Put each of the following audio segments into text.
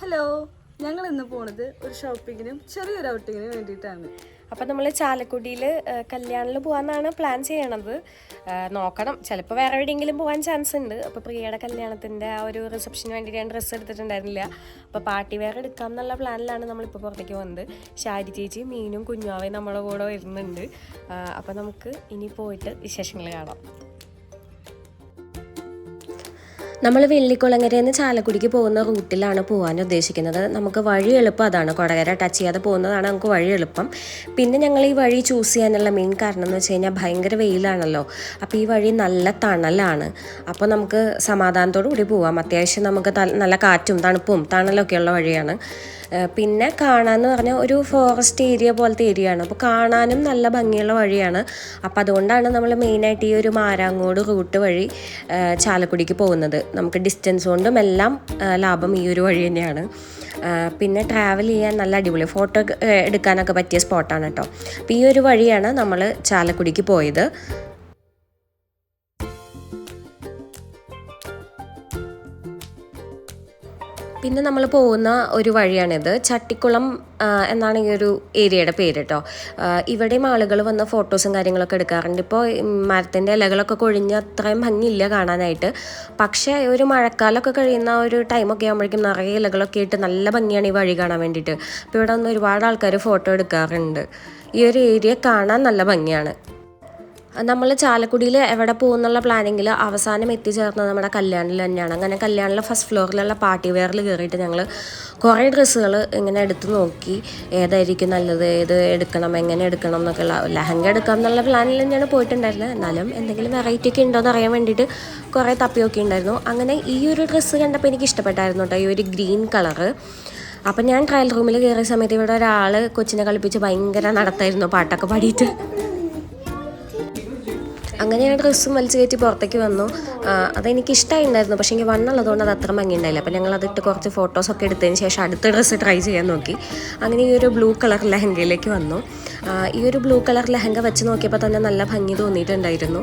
Hello, ഞങ്ങൾ ഇന്ന് പോണത് ഒരു ഷോപ്പിങ്ങിനും ചെറിയൊരു ഔട്ടിങ്ങിനും വേണ്ടിയിട്ടാണ്. അപ്പം നമ്മൾ ചാലക്കുടിയിൽ കല്യാണിൽ പോകാമെന്നാണ് പ്ലാൻ ചെയ്യണത്. നോക്കണം, ചിലപ്പോൾ വേറെ എവിടെയെങ്കിലും പോകാൻ ചാൻസ് ഉണ്ട്. അപ്പോൾ പ്രിയയുടെ കല്യാണത്തിൻ്റെ ആ ഒരു റിസപ്ഷന് വേണ്ടി ഞാൻ ഡ്രസ്സ് എടുത്തിട്ടുണ്ടായിരുന്നില്ല. അപ്പോൾ പാർട്ടി വെയർ എടുക്കാം എന്നുള്ള പ്ലാനിലാണ് നമ്മളിപ്പോൾ പുറത്തേക്ക് പോകുന്നത്. ഷാരി ചേച്ചി മീനും കുഞ്ഞാവയും നമ്മളെ കൂടെ വരുന്നുണ്ട്. അപ്പോൾ നമുക്ക് ഇനി പോയിട്ട് വിശേഷങ്ങൾ കാണാം. നമ്മൾ വെള്ളിക്കുളങ്ങരയിൽ നിന്ന് ചാലക്കുടിക്ക് പോകുന്ന റൂട്ടിലാണ് പോകാൻ ഉദ്ദേശിക്കുന്നത്. നമുക്ക് വഴി എളുപ്പം അതാണ്, കൊടകര ടച്ച് ചെയ്യാതെ പോകുന്നതാണ് നമുക്ക് വഴി എളുപ്പം. പിന്നെ ഞങ്ങൾ ഈ വഴി ചൂസ് ചെയ്യാനുള്ള മെയിൻ കാരണം എന്ന് വെച്ച് കഴിഞ്ഞാൽ ഭയങ്കര വെയിലാണല്ലോ. അപ്പോൾ ഈ വഴി നല്ല തണലാണ്. അപ്പോൾ നമുക്ക് സമാധാനത്തോടു കൂടി പോവാം. അത്യാവശ്യം നമുക്ക് നല്ല കാറ്റും തണുപ്പും തണലൊക്കെയുള്ള വഴിയാണ്. പിന്നെ കാണാമെന്ന് പറഞ്ഞാൽ ഒരു ഫോറസ്റ്റ് ഏരിയ പോലത്തെ ഏരിയ ആണ്. അപ്പോൾ കാണാനും നല്ല ഭംഗിയുള്ള വഴിയാണ്. അപ്പോൾ അതുകൊണ്ടാണ് നമ്മൾ മെയിനായിട്ട് ഈ ഒരു മാരാങ്ങോട് റൂട്ട് വഴി ചാലക്കുടിക്ക് പോകുന്നത്. നമുക്ക് ഡിസ്റ്റൻസ് കൊണ്ടും എല്ലാം ലാഭം ഈ ഒരു വഴി തന്നെയാണ്. പിന്നെ ട്രാവൽ ചെയ്യാൻ നല്ല അടിപൊളി, ഫോട്ടോ എടുക്കാനൊക്കെ പറ്റിയ സ്പോട്ടാണ് കേട്ടോ. അപ്പോൾ ഈ ഒരു വഴിയാണ് നമ്മൾ ചാലക്കുടിക്ക് പോയത്. പിന്നെ നമ്മൾ പോകുന്ന ഒരു വഴിയാണിത്. ചട്ടിക്കുളം എന്നാണ് ഈ ഒരു ഏരിയയുടെ പേര് കേട്ടോ. ഇവിടെയും ആളുകൾ വന്ന് ഫോട്ടോസും കാര്യങ്ങളൊക്കെ എടുക്കാറുണ്ട്. ഇപ്പോൾ മരത്തിൻ്റെ ഇലകളൊക്കെ കൊഴിഞ്ഞ് അത്രയും ഭംഗിയില്ല കാണാനായിട്ട്. പക്ഷേ ഒരു മഴക്കാലമൊക്കെ കഴിയുന്ന ഒരു ടൈമൊക്കെ ആകുമ്പോഴേക്കും നിറയെ ഇലകളൊക്കെ ആയിട്ട് നല്ല ഭംഗിയാണ് ഈ വഴി കാണാൻ വേണ്ടിയിട്ട്. അപ്പോൾ ഇവിടെ വന്ന് ഒരുപാട് ആൾക്കാർ ഫോട്ടോ എടുക്കാറുണ്ട്. ഈ ഒരു ഏരിയ കാണാൻ നല്ല ഭംഗിയാണ്. നമ്മൾ ചാലക്കുടിയിൽ എവിടെ പോകുന്നുള്ള പ്ലാനിങ്ങിൽ അവസാനം എത്തിച്ചേർന്നത് നമ്മുടെ കല്യാണിൽ തന്നെയാണ്. അങ്ങനെ കല്യാണിലെ ഫസ്റ്റ് ഫ്ലോറിലുള്ള പാർട്ടി വെയറിൽ കയറിയിട്ട് ഞങ്ങൾ കുറേ ഡ്രസ്സുകൾ ഇങ്ങനെ എടുത്ത് നോക്കി, ഏതായിരിക്കും നല്ലത്, ഏത് എടുക്കണം, എങ്ങനെ എടുക്കണം എന്നൊക്കെയുള്ള ലെഹങ്ക എടുക്കാം എന്നുള്ള പ്ലാനിൽ തന്നെയാണ് പോയിട്ടുണ്ടായിരുന്നത്. എന്നാലും എന്തെങ്കിലും വെറൈറ്റി ഒക്കെ ഉണ്ടോ എന്ന് അറിയാൻ വേണ്ടിയിട്ട് കുറേ തപ്പിയൊക്കെ ഉണ്ടായിരുന്നു. അങ്ങനെ ഈ ഒരു ഡ്രസ്സ് കണ്ടപ്പോൾ എനിക്ക് ഇഷ്ടപ്പെട്ടായിരുന്നു കേട്ടോ, ഈ ഒരു ഗ്രീൻ കളറ്. അപ്പം ഞാൻ ട്രയൽ റൂമിൽ കയറിയ സമയത്ത് ഇവിടെ ഒരാൾ കൊച്ചിനെ കളിപ്പിച്ച് ഭയങ്കര നടത്തായിരുന്നു, പാട്ടൊക്കെ പാടിയിട്ട്. അങ്ങനെ ഞാൻ ഡ്രസ്സും വലിച്ചു കയറ്റി പുറത്തേക്ക് വന്നു. അതെനിക്ക് ഇഷ്ടമായിട്ടുണ്ടായിരുന്നു, പക്ഷേ എനിക്ക് വണ്ണുള്ളതുകൊണ്ട് അത് അത്ര ഭംഗി ഉണ്ടായില്ല. അപ്പോൾ ഞങ്ങൾ അതിട്ട് കുറച്ച് ഫോട്ടോസൊക്കെ എടുത്തതിന് ശേഷം അടുത്ത ഡ്രസ്സ് ട്രൈ ചെയ്യാൻ നോക്കി. അങ്ങനെ ഈ ഒരു ബ്ലൂ കളർ ലെഹങ്കയിലേക്ക് വന്നു. ഈ ഒരു ബ്ലൂ കളർ ലെഹങ്ക വെച്ച് നോക്കിയപ്പോൾ തന്നെ നല്ല ഭംഗി തോന്നിയിട്ടുണ്ടായിരുന്നു.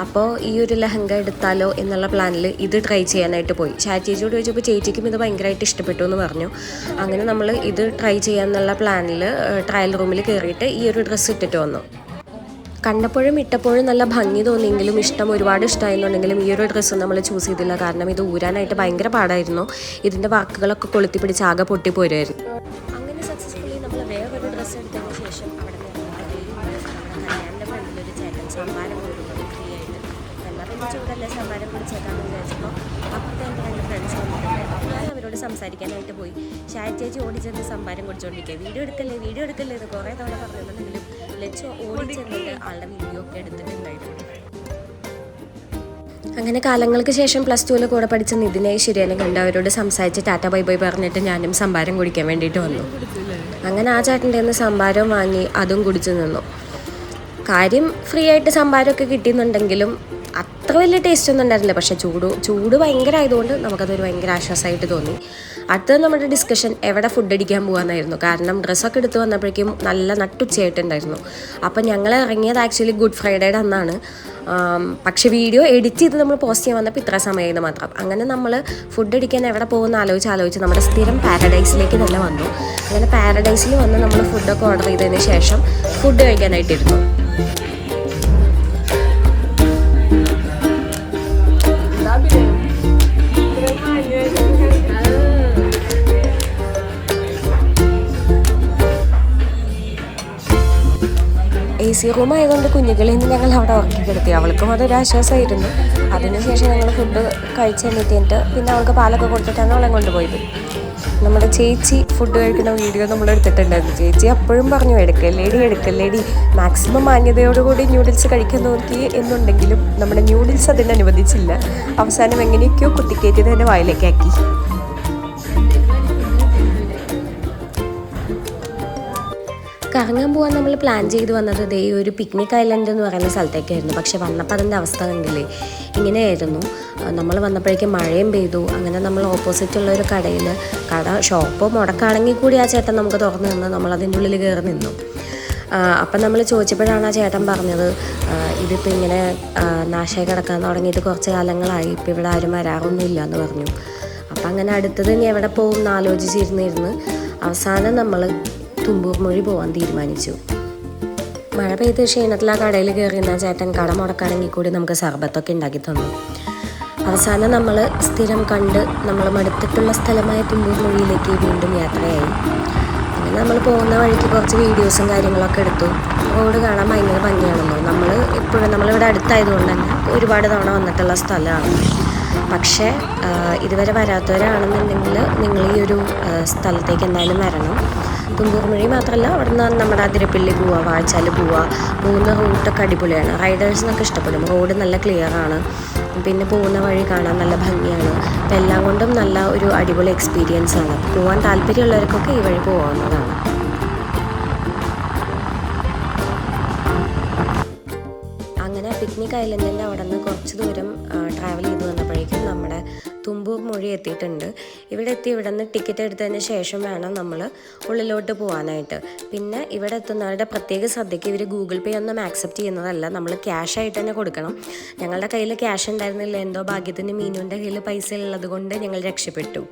അപ്പോൾ ഈ ഒരു ലെഹങ്ക എടുത്താലോ എന്നുള്ള പ്ലാനിൽ ഇത് ട്രൈ ചെയ്യാനായിട്ട് പോയി. ചേച്ചിയോട് ചോദിച്ചപ്പോൾ ചേച്ചിക്കും ഇത് ഭയങ്കരമായിട്ട് ഇഷ്ടപ്പെട്ടു എന്ന് പറഞ്ഞു. അങ്ങനെ നമ്മൾ ഇത് ട്രൈ ചെയ്യാമെന്നുള്ള പ്ലാനിൽ ട്രയൽ റൂമിൽ കയറിയിട്ട് ഈ ഒരു ഡ്രസ്സ് ഇട്ടിട്ട് വന്നു. കണ്ടപ്പോഴും ഇട്ടപ്പോഴും നല്ല ഭംഗി തോന്നിയെങ്കിലും ഒരുപാട് ഇഷ്ടമായിരുന്നുണ്ടെങ്കിലും ഈ ഒരു ഡ്രസ്സ് നമ്മൾ ചൂസ് ചെയ്തില്ല. കാരണം ഇത് ഊരാനായിട്ട് ഭയങ്കര പാടായിരുന്നു. ഇതിൻ്റെ വർക്കുകളൊക്കെ കൊളുത്തി പിടിച്ച് ആകെ പൊട്ടിപ്പോരുമായിരുന്നു. അങ്ങനെ സക്സസ്ഫുള്ളി നമ്മൾ വേറൊരു ഡ്രസ്സ് എടുത്തതിന് ശേഷം അവിടെ കല്യാണിൻ്റെ ഫ്രണ്ടിലൊരു ചേട്ടൻ സംഭാരം കൊടുക്കുന്നു ഫ്രീ ആയിട്ട്. എന്നാൽ പിന്നെ ചൂടല്ലേ സംഭാരം കുടിച്ചേക്കാമെന്ന് വിചാരിച്ചപ്പോൾ അപ്പോഴത്തെ എൻ്റെ രണ്ട് ഫ്രണ്ട്സ് വന്നിട്ടുണ്ട്. ഞാൻ അവരോട് സംസാരിക്കാനായിട്ട് പോയി. ഷാരി ചേച്ചി ഓടിച്ചെന്ന് സംഭാരം കുടിച്ചുകൊണ്ടിരിക്കുക. വീഡിയോ എടുക്കല്ലേ എന്ന് കുറേ തവണ പറഞ്ഞിട്ടുണ്ടെങ്കിലും ലച്ചു ഓടിച്ചെന്നിട്ട് ആളുടെ വീഡിയോ ഒക്കെ എടുത്തിട്ടുണ്ടായിരുന്നു. അങ്ങനെ കാലങ്ങൾക്ക് ശേഷം പ്ലസ് ടുവിൽ കൂടെ പഠിച്ച നിതിനെ ശരിയാനും കണ്ട് അവരോട് സംസാരിച്ച് ടാറ്റ ബൈ ബൈ പറഞ്ഞിട്ട് ഞാനും സംഭാരം കുടിക്കാൻ വേണ്ടിയിട്ട് വന്നു. അങ്ങനെ ആ ചേട്ടൻ്റെ നിന്ന് സംഭാരം വാങ്ങി അതും കുടിച്ചു നിന്നു. കാര്യം ഫ്രീ ആയിട്ട് സംഭാരമൊക്കെ കിട്ടിയെന്നുണ്ടെങ്കിലും അത്ര വലിയ ടേസ്റ്റ് ഒന്നും ഉണ്ടായിരുന്നില്ല. പക്ഷേ ചൂട് ഭയങ്കര ആയതുകൊണ്ട് നമുക്കതൊരു ഭയങ്കര ആശ്വാസമായിട്ട് തോന്നി. അടുത്തത് നമ്മുടെ ഡിസ്കഷൻ എവിടെ ഫുഡ് അടിക്കാൻ പോകാമെന്നായിരുന്നു. കാരണം ഡ്രസ്സൊക്കെ എടുത്ത് വന്നപ്പോഴേക്കും നല്ല നട്ടുച്ചയായിട്ടുണ്ടായിരുന്നു. അപ്പം ഞങ്ങൾ ഇറങ്ങിയത് ആക്ച്വലി ഗുഡ് ഫ്രൈഡേയുടെ അന്നാണ്. പക്ഷേ വീഡിയോ എഡിറ്റ് ചെയ്ത് നമ്മൾ പോസ്റ്റ് ചെയ്യാൻ വന്നപ്പോൾ ഇത്ര സമയമായിരുന്നു മാത്രം. അങ്ങനെ നമ്മൾ ഫുഡ് അടിക്കാൻ എവിടെ പോകുമെന്ന് ആലോചിച്ച് നമ്മുടെ സ്ഥിരം പാരഡൈസിലേക്ക് തന്നെ വന്നു. അങ്ങനെ പാരഡൈസിൽ വന്ന് നമ്മൾ ഫുഡൊക്കെ ഓർഡർ ചെയ്തതിന് ശേഷം ഫുഡ് കഴിക്കാനായിട്ടിരുന്നു. AC റൂം ആയതുകൊണ്ട് കുഞ്ഞുകളിൽ നിന്ന് ഞങ്ങൾ അവിടെ ഉറക്കി കിടത്തി. അവൾക്കും അതൊരു ആശ്വാസമായിരുന്നു. അതിനുശേഷം ഞങ്ങൾ ഫുഡ് കഴിച്ച് എന്നിട്ട് പിന്നെ അവൾക്ക് പാലൊക്കെ കൊടുത്തിട്ടാണ് അവളെ കൊണ്ടുപോയത്. നമ്മുടെ ചേച്ചി ഫുഡ് കഴിക്കുന്ന വീഡിയോ നമ്മൾ എടുത്തിട്ടുണ്ടായിരുന്നു. ചേച്ചി അപ്പോഴും പറഞ്ഞു എടുക്കല്ലേടി മാക്സിമം മാന്യതയോടുകൂടി ന്യൂഡിൽസ് കഴിക്കാൻ നോക്കി എന്നുണ്ടെങ്കിലും നമ്മുടെ ന്യൂഡിൽസ് അതിന് അനുവദിച്ചില്ല. അവസാനം എങ്ങനെയൊക്കെയോ കുത്തിക്കയറ്റി തന്നെ വായിലേക്കാക്കി. കറങ്ങാൻ പോകാൻ നമ്മൾ പ്ലാൻ ചെയ്ത് വന്നത് ഈ ഒരു പിക്നിക് ഐലൻഡ് എന്ന് പറയുന്ന സ്ഥലത്തേക്കായിരുന്നു. പക്ഷെ വന്നപ്പോൾ അതിൻ്റെ അവസ്ഥ കണ്ടില്ലേ, ഇങ്ങനെയായിരുന്നു. നമ്മൾ വന്നപ്പോഴേക്കും മഴയും പെയ്തു. അങ്ങനെ നമ്മൾ ഓപ്പോസിറ്റുള്ളൊരു ഷോപ്പ് മുടക്കാണെങ്കിൽ കൂടി ആ ചേട്ടൻ നമുക്ക് തുറന്നു നിന്ന് നമ്മൾ അതിൻ്റെ ഉള്ളിൽ കയറി നിന്നു. അപ്പം നമ്മൾ ചോദിച്ചപ്പോഴാണ് ആ ചേട്ടൻ പറഞ്ഞത്, ഇതിപ്പോൾ ഇങ്ങനെ നാശമായി കിടക്കാൻ തുടങ്ങിയിട്ട് കുറച്ച് കാലങ്ങളായി, ഇപ്പോൾ ഇവിടെ ആരും വരാറൊന്നുമില്ല എന്ന് പറഞ്ഞു. അപ്പം അങ്ങനെ അടുത്തത് ഇനി എവിടെ പോകും എന്ന് ആലോചിച്ചിരുന്നിരുന്ന് അവസാനം നമ്മൾ തുമ്പൂർ മൊഴി പോകാൻ തീരുമാനിച്ചു. മഴ പെയ്ത് ക്ഷീണത്തിൽ ആ കടയിൽ കയറിയിരുന്ന ചേട്ടൻ കട മുടക്കാണെങ്കിൽ കൂടി നമുക്ക് സർബത്തൊക്കെ ഉണ്ടാക്കി തന്നു. അവസാനം നമ്മൾ സ്ഥിരം കണ്ട് നമ്മൾ മടുത്തിട്ടുള്ള സ്ഥലമായ തുമ്പൂർ മൊഴിയിലേക്ക് വീണ്ടും യാത്രയായി. അങ്ങനെ നമ്മൾ പോകുന്ന വഴിക്ക് കുറച്ച് വീഡിയോസും കാര്യങ്ങളൊക്കെ എടുത്തു. റോഡ് കാണാൻ ഭയങ്കര ഭംഗിയാണല്ലോ. നമ്മളിവിടെ അടുത്തായതുകൊണ്ട് തന്നെ ഒരുപാട് തവണ വന്നിട്ടുള്ള സ്ഥലമാണ്. പക്ഷേ ഇതുവരെ വരാത്തവരാണെന്നുണ്ടെങ്കിൽ നിങ്ങൾ ഈ ഒരു സ്ഥലത്തേക്ക് എന്തായാലും വരണം. തുമ്പൂർ മൊഴി മാത്രമല്ല, അവിടെ നിന്ന് നമ്മുടെ അതിരപ്പള്ളി പോവുക, വാഴച്ചാൽ പോവുക, പോകുന്ന റൂട്ടൊക്കെ അടിപൊളിയാണ്. റൈഡേഴ്സിനൊക്കെ ഇഷ്ടപ്പെടും. റോഡ് നല്ല ക്ലിയറാണ്, പിന്നെ പോകുന്ന വഴി കാണാൻ നല്ല ഭംഗിയാണ്. അപ്പം എല്ലാം കൊണ്ടും നല്ല ഒരു അടിപൊളി എക്സ്പീരിയൻസ് ആണ്. പോകാൻ താല്പര്യമുള്ളവർക്കൊക്കെ ഈ വഴി പോകാവുന്നതാണ്. അങ്ങനെ പിക്നിക് ഐലൻഡിൻ്റെ അവിടെ നിന്ന് കുറച്ച് ദൂരം ട്രാവൽ ചെയ്ത് വന്നപ്പോഴേക്കും നമ്മുടെ തുമ്പൂർ മൊഴി എത്തിയിട്ടുണ്ട്. ഇവിടെ നിന്ന് ടിക്കറ്റ് എടുത്തതിന് ശേഷം വേണം നമ്മൾ ഉള്ളിലോട്ട് പോകാനായിട്ട്. പിന്നെ ഇവിടെ എത്തുന്നവരുടെ പ്രത്യേക ശ്രദ്ധയ്ക്ക് ഇവർ ഗൂഗിൾ പേ ഒന്നും ആക്സെപ്റ്റ് ചെയ്യുന്നതല്ല, നമ്മൾ ക്യാഷ് ആയിട്ട് തന്നെ കൊടുക്കണം. ഞങ്ങളുടെ കയ്യിൽ ക്യാഷ് ഉണ്ടായിരുന്നില്ല. എന്തോ ഭാഗ്യത്തിന് മീനുവിൻ്റെ കയ്യിൽ പൈസ ഉള്ളത് കൊണ്ട് ഞങ്ങൾ രക്ഷപ്പെട്ടു.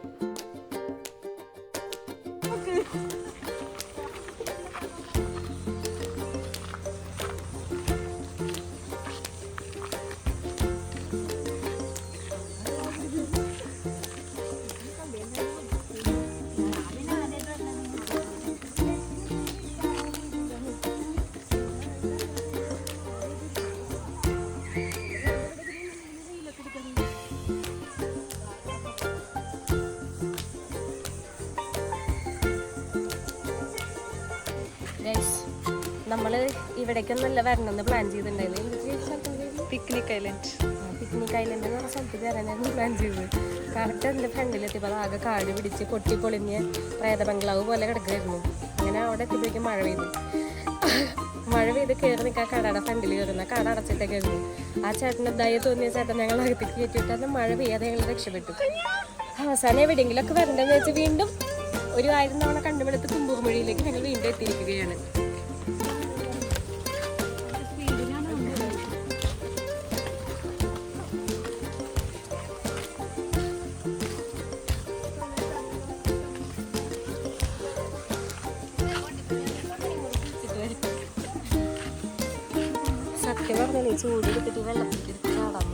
നമ്മൾ ഇവിടേക്കൊന്നല്ല വരണമെന്ന് പ്ലാൻ ചെയ്തിട്ടുണ്ടായിരുന്നു. പിക്നിക് ഐലൻഡ് എന്ന് പറഞ്ഞ സ്ഥലത്തേക്ക് വരാനായിരുന്നു പ്ലാൻ ചെയ്തത്. കറക്റ്റ് അതിൻ്റെ ഫ്രണ്ടിലെത്തിയപ്പോൾ ആകെ കാട് പിടിച്ച് പൊട്ടിപ്പൊളിഞ്ഞ് പ്രേത ബംഗ്ലാവ് പോലെ കിടക്കുമായിരുന്നു. അങ്ങനെ അവിടെ എത്തിയപ്പോഴേക്കും മഴ പെയ്ത് കയറി നിൽക്കാൻ കടയുടെ ഫ്രണ്ടിൽ കയറുന്ന കട അടച്ചിട്ടൊക്കെ ആയിരുന്നു. ആ ചേട്ടന് ദയ തോന്നിയ ചേട്ടൻ ഞങ്ങൾ അകത്തേക്ക് കയറ്റിയിട്ട് അത് മഴ പെയ്യാതെ ഞങ്ങൾ രക്ഷപ്പെട്ടു. അവസാനം എവിടെയെങ്കിലുമൊക്കെ വരണ്ടെന്ന് വെച്ച് വീണ്ടും ഒരു 1000 തവണ കണ്ടുപിടുത്ത് തുമ്പൂർ മൊഴിയിലേക്ക് ഞങ്ങൾ വീണ്ടും എത്തിയിരിക്കുകയാണ്. സത്യം പറഞ്ഞാൽ ചൂടെടുത്തിട്ട് വെള്ളത്തിൽ ചാടാൻ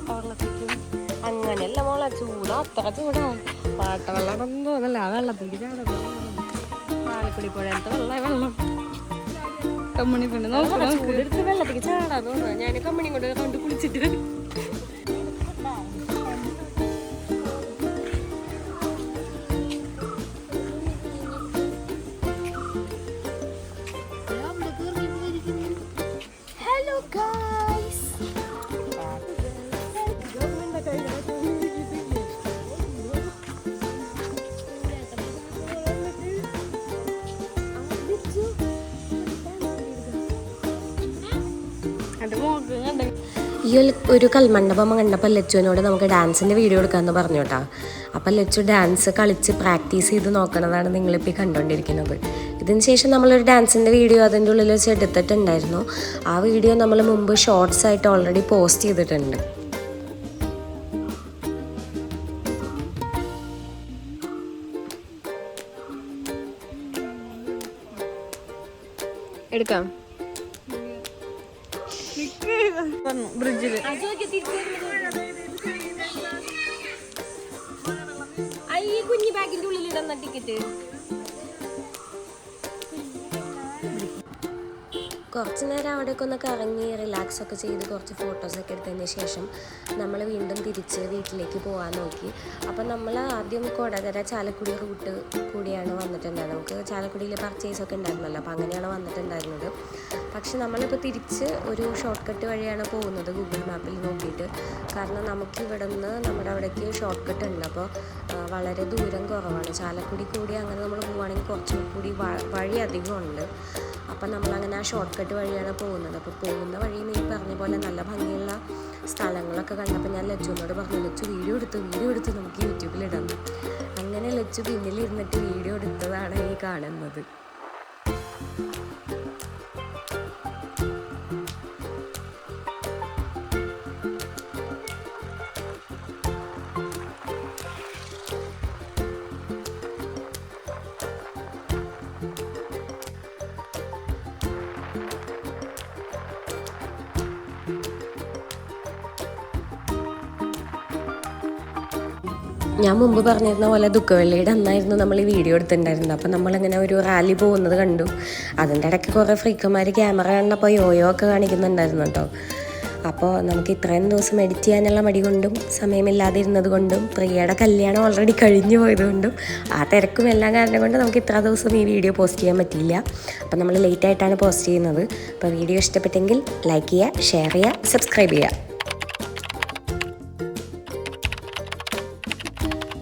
വെള്ളത്തേക്കും അങ്ങനെയല്ല മോളെ, ചൂടാ അത്ര ചൂടാ. പാട്ടവെള്ളമാണെന്ന് തോന്നല്ല, ആ വെള്ളത്തേക്ക് ചാടാൻ പാലക്കുടി പുഴത്തെ വെള്ളം കമ്മണി പെണ്ണ് ചൂടെടുത്ത് വെള്ളത്തേക്ക് ചാടാൻ തോന്നുന്നു. ഞാൻ കമ്മണി കൊണ്ട് കുളിച്ചിട്ട് ഈ ഒരു കൽമണ്ഡപം കണ്ടപ്പോൾ ലച്ചുവിനോട് നമുക്ക് ഡാൻസിൻ്റെ വീഡിയോ എടുക്കാമെന്ന് പറഞ്ഞു കേട്ടോ. അപ്പം ലച്ചു ഡാൻസ് കളിച്ച് പ്രാക്ടീസ് ചെയ്ത് നോക്കണതാണ് നിങ്ങളിപ്പോൾ കണ്ടുകൊണ്ടിരിക്കുന്നത്. ഇതിന് ശേഷം നമ്മളൊരു ഡാൻസിൻ്റെ വീഡിയോ അതിൻ്റെ ഉള്ളിൽ വെച്ച് എടുത്തിട്ടുണ്ടായിരുന്നു. ആ വീഡിയോ നമ്മൾ മുമ്പ് ഷോർട്സ് ആയിട്ട് ഓൾറെഡി പോസ്റ്റ് ചെയ്തിട്ടുണ്ട്. എടുക്കാം ബ്രിഡ്ജില് കുഞ്ഞു ബാഗിന്റെ ഉള്ളിൽ ഇടുന്ന ടിക്കറ്റ് കുറച്ച് നേരം അവിടേക്ക് ഒന്ന് കറങ്ങി റിലാക്സ് ഒക്കെ ചെയ്ത് കുറച്ച് ഫോട്ടോസൊക്കെ എടുത്തതിന് ശേഷം നമ്മൾ വീണ്ടും തിരിച്ച് വീട്ടിലേക്ക് പോകാൻ നോക്കി. അപ്പം നമ്മൾ ആദ്യം കൊടകര ചാലക്കുടി റൂട്ട് കൂടിയാണ് വന്നിട്ടുണ്ടായിരുന്നത്. നമുക്ക് ചാലക്കുടിയിൽ പർച്ചേസൊക്കെ ഉണ്ടായിരുന്നല്ലോ, അപ്പോൾ അങ്ങനെയാണ് വന്നിട്ടുണ്ടായിരുന്നത്. പക്ഷെ നമ്മളിപ്പോൾ തിരിച്ച് ഒരു ഷോർട്ട് കട്ട് വഴിയാണ് പോകുന്നത് ഗൂഗിൾ മാപ്പിൽ നോക്കിയിട്ട്. കാരണം നമുക്ക് ഇവിടെ നിന്ന് നമ്മുടെ അവിടേക്ക് ഷോർട്ട് കട്ട് ഉണ്ട്. അപ്പോൾ വളരെ ദൂരം കുറവാണ്. ചാലക്കുടി കൂടി അങ്ങനെ നമ്മൾ പോവുകയാണെങ്കിൽ കുറച്ചും കൂടി വഴി അധികമുണ്ട്. അപ്പം നമ്മളങ്ങനെ ആ ഷോർട്ട് കട്ട് വഴിയാണ് പോകുന്നത്. അപ്പോൾ പോകുന്ന വഴിയും ഈ പറഞ്ഞ പോലെ നല്ല ഭംഗിയുള്ള സ്ഥലങ്ങളൊക്കെ കണ്ടപ്പോൾ ഞാൻ ലച്ചുവിനോട് പറഞ്ഞു, ലച്ചു വീഡിയോ എടുത്ത് നമുക്ക് യൂട്യൂബിലിടാം. അങ്ങനെ ലച്ചു പിന്നിലിരുന്നിട്ട് വീഡിയോ എടുത്തതാണ് ഈ കാണുന്നത്. ഞാൻ മുമ്പ് പറഞ്ഞിരുന്ന പോലെ ദുഃഖവെള്ളിയുടെ അന്നായിരുന്നു നമ്മൾ ഈ വീഡിയോ എടുത്തിട്ടുണ്ടായിരുന്നത്. അപ്പോൾ നമ്മളിങ്ങനെ ഒരു റാലി പോകുന്നത് കണ്ടു. അതിൻ്റെ ഇടയ്ക്ക് കുറേ ഫ്രീക്കന്മാർ ക്യാമറ കണ്ടപ്പോൾ യോയോ ഒക്കെ കാണിക്കുന്നുണ്ടായിരുന്നു കേട്ടോ. അപ്പോൾ നമുക്ക് ഇത്രയും ദിവസം എഡിറ്റ് ചെയ്യാനുള്ള മടി കൊണ്ടും സമയമില്ലാതിരുന്നത് കൊണ്ടും പ്രിയയുടെ കല്യാണം ഓൾറെഡി കഴിഞ്ഞു പോയതുകൊണ്ടും ആ തിരക്കും എല്ലാം കാരണം കൊണ്ട് നമുക്ക് ഇത്ര ദിവസം ഈ വീഡിയോ പോസ്റ്റ് ചെയ്യാൻ പറ്റിയില്ല. അപ്പോൾ നമ്മൾ ലേറ്റായിട്ടാണ് പോസ്റ്റ് ചെയ്യുന്നത്. അപ്പോൾ വീഡിയോ ഇഷ്ടപ്പെട്ടെങ്കിൽ ലൈക്ക് ചെയ്യുക, ഷെയർ ചെയ്യുക, സബ്സ്ക്രൈബ് ചെയ്യുക.